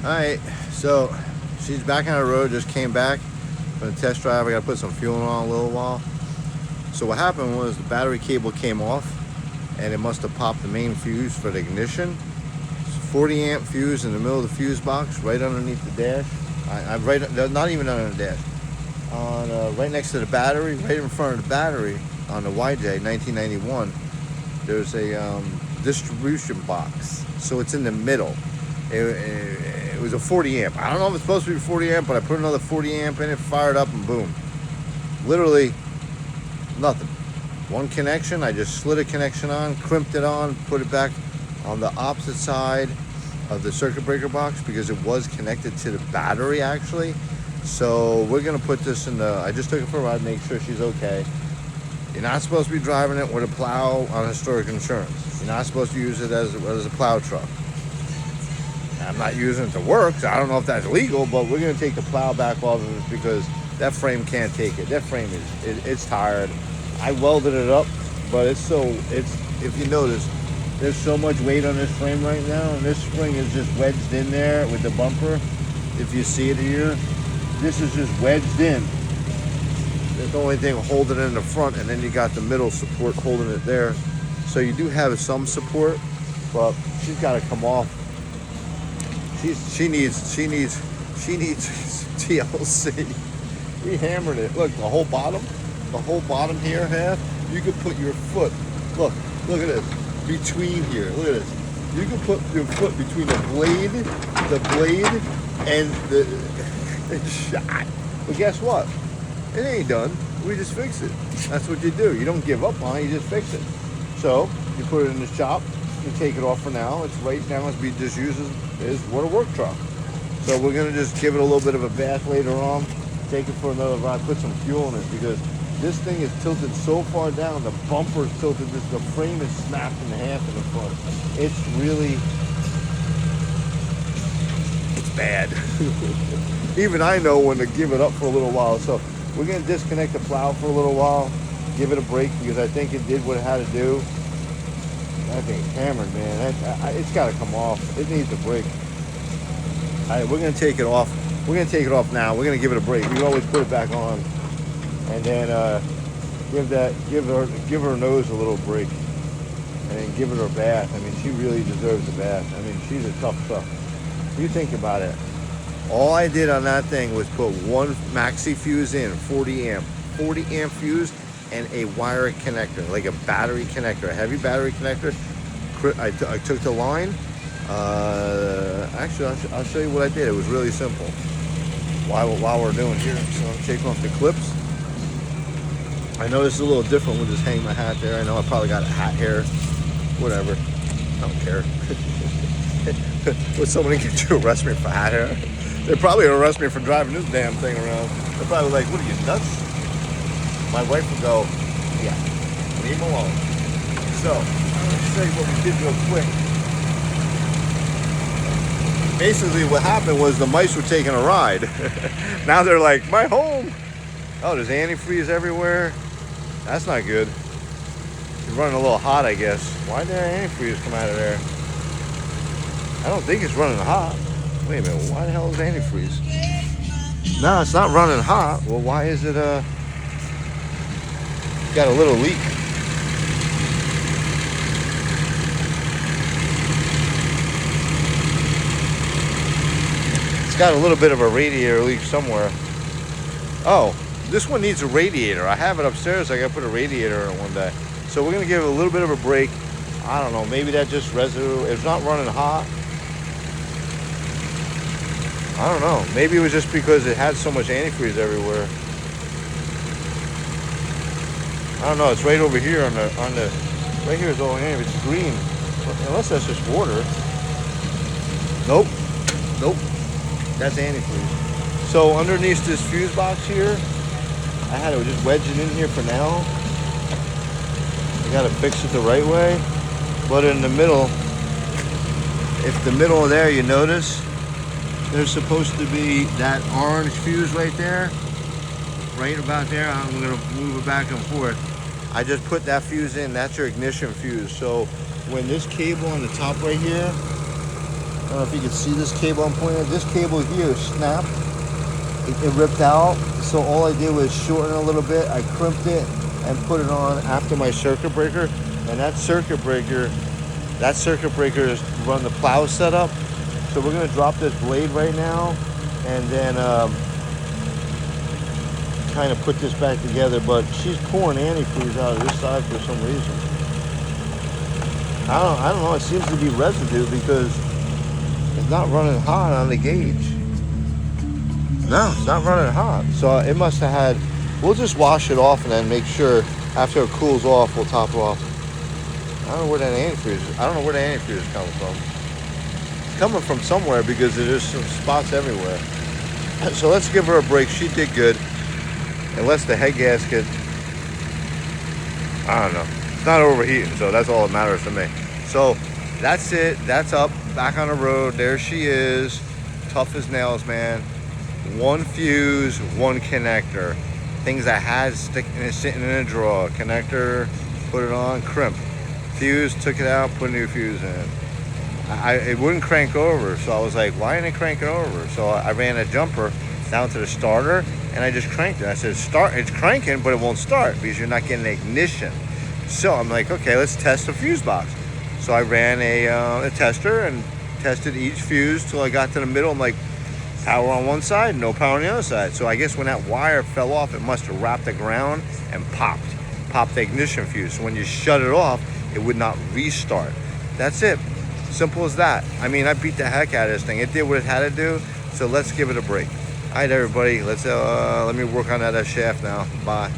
Alright, so she's back on the road, just came back from the test drive. I gotta put some fuel on a little while. So what happened was the battery cable came off and it must have popped the main fuse for the ignition. It's a 40 amp fuse in the middle of the fuse box, right underneath the dash. Not even under the dash. Right next to the battery, right in front of the battery on the YJ 1991, there's a distribution box. So it's in the middle. It was a 40 amp. I don't know if it's supposed to be 40 amp, but I put another 40 amp in it, fired up, and boom. Literally nothing. One connection, I just slid a connection on, crimped it on, put it back on the opposite side of the circuit breaker box because it was connected to the battery actually. So we're gonna put this in I just took it for a ride, make sure she's okay. You're not supposed to be driving it with a plow on historic insurance. You're not supposed to use it as a plow truck. I'm not using it to work, so I don't know if that's legal, but we're gonna take the plow back off of it because that frame can't take it. That frame it's tired. I welded it up, but if you notice, there's so much weight on this frame right now, and this spring is just wedged in there with the bumper. If you see it here, this is just wedged in. That's the only thing holding it in the front, and then you got the middle support holding it there. So you do have some support, but she's got to come off. She needs TLC. We hammered it. Look, the whole bottom here half. You could put your foot. Look at this. Between here. Look at this. You can put your foot between the blade, and the shot. But guess what? It ain't done. We just fix it. That's what you do. You don't give up on it. You just fix it. So you put it in the shop. You take it off for now. It's right now. It's be just used as what a work truck. So we're gonna just give it a little bit of a bath later on. Take it for another ride. Put some fuel in it because this thing is tilted so far down. The bumper is tilted. The frame is snapped in half in the front. It's really, it's bad. Even I know when to give it up for a little while. So we're gonna disconnect the plow for a little while. Give it a break because I think it did what it had to do. That thing's hammered, man. It's got to come off. It needs a break. All right, we're gonna take it off. We're gonna take it off now. We're gonna give it a break. We always put it back on, and then give her nose a little break, and then give it her bath. I mean, she really deserves a bath. I mean, she's a tough truck. You think about it. All I did on that thing was put one maxi fuse in, 40 amp fuse, and a wire connector, like a battery connector, a heavy battery connector. I took the line. Actually, I'll show you what I did. It was really simple. While we're doing here, so I'm taking off the clips. I know this is a little different. We'll just hang my hat there. I know I probably got a hat hair, whatever. I don't care. Would somebody get you to arrest me for hat hair? They probably arrest me for driving this damn thing around. They're probably like, "What are you, nuts?" My wife would go, "Yeah, leave him alone." So, let's show you what we did real quick. Basically, what happened was the mice were taking a ride. Now they're like, "My home." Oh, there's antifreeze everywhere. That's not good. It's running a little hot, I guess. Why did that antifreeze come out of there? I don't think it's running hot. Wait a minute, why the hell is antifreeze? No, it's not running hot. Well, why is it got a little leak? It's got a little bit of a radiator leak somewhere. Oh, this one needs a radiator. I have it upstairs. I gotta put a radiator in it one day. So we're gonna give it a little bit of a break. I don't know, maybe that's just residue. It's not running hot. I don't know. Maybe it was just because it had so much antifreeze everywhere. I don't know. It's right over here on the right here is all antifreeze. It's green. Unless that's just water. Nope. That's antifreeze. So underneath this fuse box here, I had to just wedge it in here for now. I gotta fix it the right way. But in the middle, if the middle there, you notice, there's supposed to be that orange fuse right there. Right about there. I'm gonna move it back and forth. I just put that fuse in. That's your ignition fuse. So when this cable on the top right here, don't know if you can see this cable I'm pointing at. This cable here snapped. It ripped out. So all I did was shorten it a little bit. I crimped it and put it on after my circuit breaker. And that circuit breaker is run the plow setup. So we're gonna drop this blade right now and then kind of put this back together. But she's pouring antifreeze out of this side for some reason. I don't know, it seems to be residue because it's not running hot on the gauge. No, it's not running hot. So it must have had, we'll just wash it off and then make sure after it cools off, we'll top it off. I don't know where that antifreeze is. I don't know where the antifreeze is coming from. It's coming from somewhere because there's some spots everywhere. So let's give her a break. She did good. Unless the head gasket, I don't know. It's not overheating, so that's all that matters to me. So that's it. That's up, back on the road. There she is. Tough as nails, man. One fuse, one connector. Things I had sitting in a drawer. Connector, put it on, crimp. Fuse, took it out, put a new fuse in. It wouldn't crank over, so I was like, why ain't it cranking over? So I ran a jumper down to the starter and I just cranked it. I said, start, it's cranking, but it won't start because you're not getting ignition. So I'm like, okay, let's test the fuse box. So I ran a tester and tested each fuse till I got to the middle. I'm like, power on one side, no power on the other side. So I guess when that wire fell off, it must have wrapped the ground and popped the ignition fuse. So when you shut it off, it would not restart. That's it. Simple as that. I mean, I beat the heck out of this thing. It did what it had to do. So let's give it a break. All right, everybody. Let me work on that shaft now. Bye.